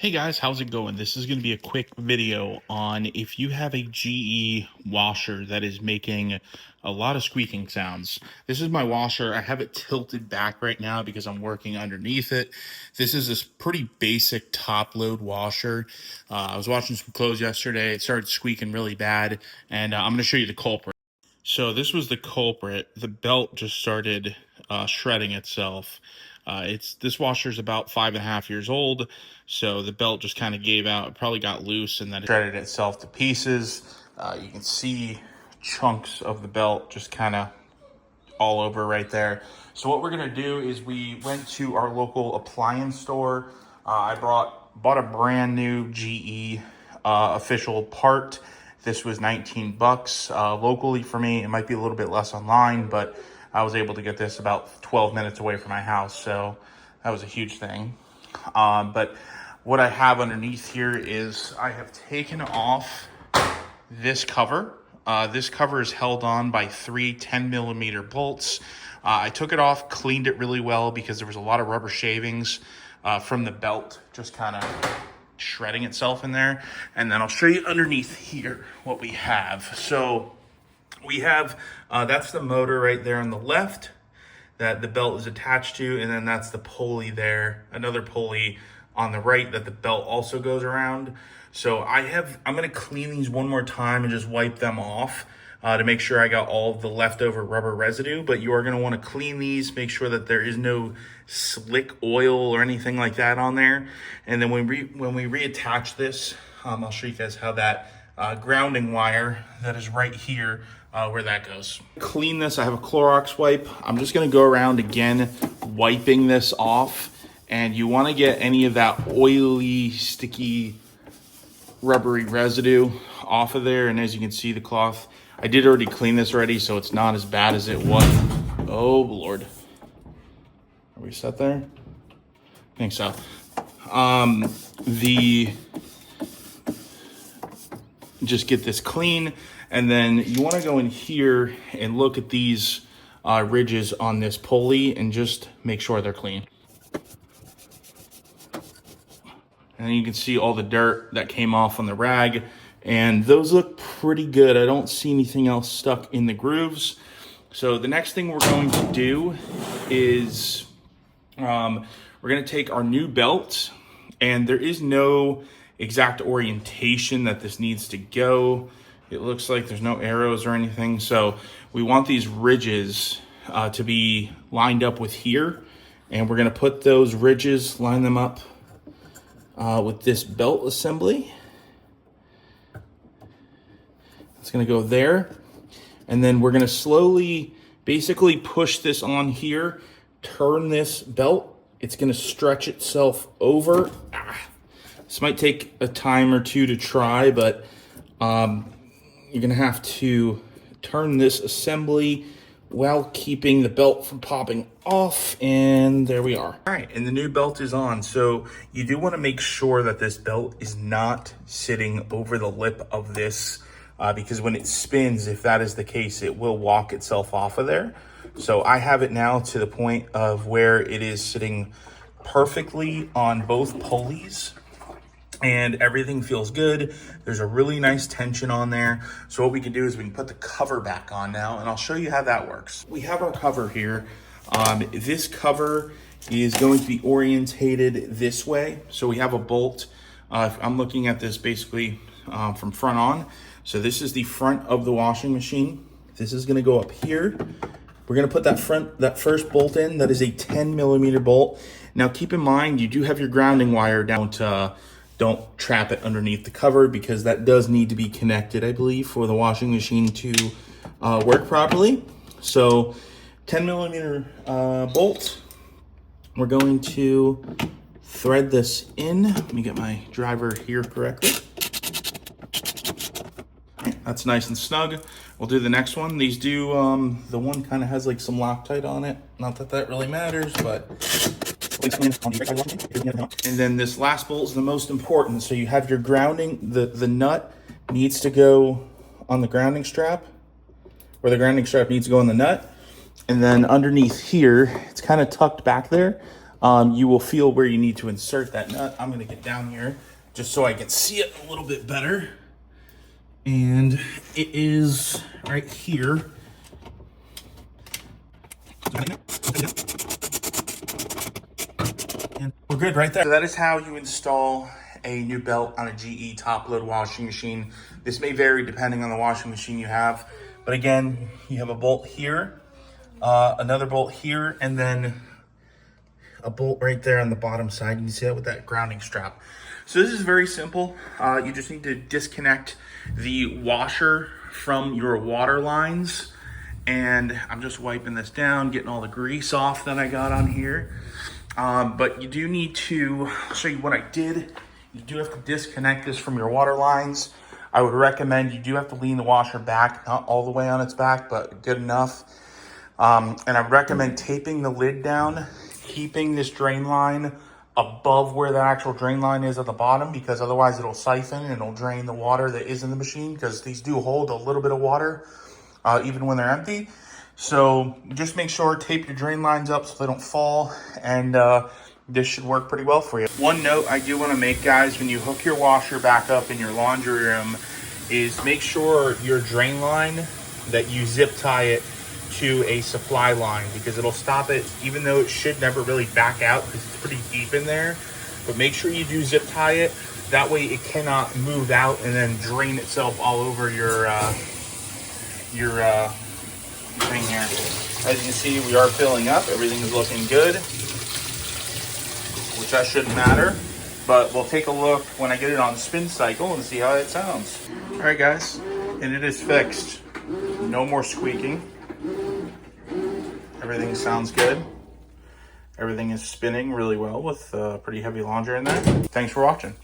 Hey guys, how's it going? This is going to be a quick video on if you have a GE washer that is making a lot of squeaking sounds. This is my washer. I have it tilted back right now because I'm working underneath it. This is this pretty basic top load washer. I was washing some clothes yesterday. It started squeaking really bad, and I'm going to show you the culprit. So this was the culprit. The belt just started shredding itself. This washer's about 5.5 years old, so the belt just kind of gave out. It probably got loose and then it shredded itself to pieces. You can see chunks of the belt just kind of all over right there. So what we're gonna do is we went to our local appliance store. I bought a brand new GE official part. This was 19 bucks locally for me. It might be a little bit less online, but I was able to get this about 12 minutes away from my house. So that was a huge thing. But what I have underneath here is I have taken off this cover. This cover is held on by three 10mm bolts. I took it off, cleaned it really well because there was a lot of rubber shavings from the belt just kind of shredding itself in there. And then I'll show you underneath here what we have. So we have, that's the motor right there on the left that the belt is attached to. And then that's the pulley there, another pulley on the right that the belt also goes around. So I'm gonna clean these one more time and just wipe them off to make sure I got all of the leftover rubber residue. But you are gonna wanna clean these, make sure that there is no slick oil or anything like that on there. And then when we reattach this, I'll show you guys how that grounding wire that is right here, where that goes. Clean this, I have a Clorox wipe. I'm just gonna go around again, wiping this off. And you wanna get any of that oily, sticky, rubbery residue off of there. And as you can see, the cloth, I did already clean this already, so it's not as bad as it was. Oh Lord. Are we set there? I think so. Just get this clean, and then you want to go in here and look at these ridges on this pulley and just make sure they're clean. And then you can see all the dirt that came off on the rag, and those look pretty good. I don't see anything else stuck in the grooves. So the next thing we're going to do is we're going to take our new belt, and there is no exact orientation that this needs to go. It looks like there's no arrows or anything. So we want these ridges to be lined up with here, and we're going to put those ridges, line them up with this belt assembly. It's going to go there, and then we're going to slowly basically push this on here, turn this belt. It's going to stretch itself over. This might take a time or two to try, but you're going to have to turn this assembly while keeping the belt from popping off, and there we are. All right, and the new belt is on. So you do want to make sure that this belt is not sitting over the lip of this, because when it spins, if that is the case, it will walk itself off of there. So I have it now to the point of where it is sitting perfectly on both pulleys, and everything feels good. There's a really nice tension on there. So what we can do is we can put the cover back on now, and I'll show you how that works. We have our cover here. This cover is going to be orientated this way. So we have a bolt. I'm looking at this basically from front on. So this is the front of the washing machine. This is gonna go up here. We're gonna put that first bolt in. That is a 10mm bolt. Now keep in mind, you do have your grounding wire down to, don't trap it underneath the cover, because that does need to be connected, I believe, for the washing machine to work properly. So 10mm bolt. We're going to thread this in. Let me get my driver here correctly. That's nice and snug. We'll do the next one. These do, the one kind of has like some Loctite on it. Not that that really matters, but. And then this last bolt is the most important. So you have your grounding, the nut needs to go on the grounding strap, or the grounding strap needs to go on the nut. And then underneath here, it's kind of tucked back there. you will feel where you need to insert that nut. I'm gonna get down here just so I can see it a little bit better. And it is right here. And we're good right there. So that is how you install a new belt on a GE top load washing machine. This may vary depending on the washing machine you have. But again, you have a bolt here, another bolt here, and then a bolt right there on the bottom side. You can see that with that grounding strap. So this is very simple. You just need to disconnect the washer from your water lines. And I'm just wiping this down, getting all the grease off that I got on here. But you do need to, I'll show you what I did. You do have to disconnect this from your water lines. I would recommend you do have to lean the washer back, not all the way on its back, but good enough. And I recommend taping the lid down, keeping this drain line above where the actual drain line is at the bottom, because otherwise it'll siphon and it'll drain the water that is in the machine, because these do hold a little bit of water even when they're empty. So just make sure, tape your drain lines up so they don't fall, and this should work pretty well for you. One note I do want to make, guys, when you hook your washer back up in your laundry room, is make sure your drain line, that you zip tie it to a supply line, because it'll stop it, even though it should never really back out because it's pretty deep in there. But make sure you do zip tie it. That way it cannot move out and then drain itself all over your thing here. As you can see, we are filling up. Everything is looking good, which that shouldn't matter. But we'll take a look when I get it on spin cycle and see how it sounds. All right, guys, and it is fixed. No more squeaking. Everything sounds good. Everything is spinning really well with pretty heavy laundry in there. Thanks for watching.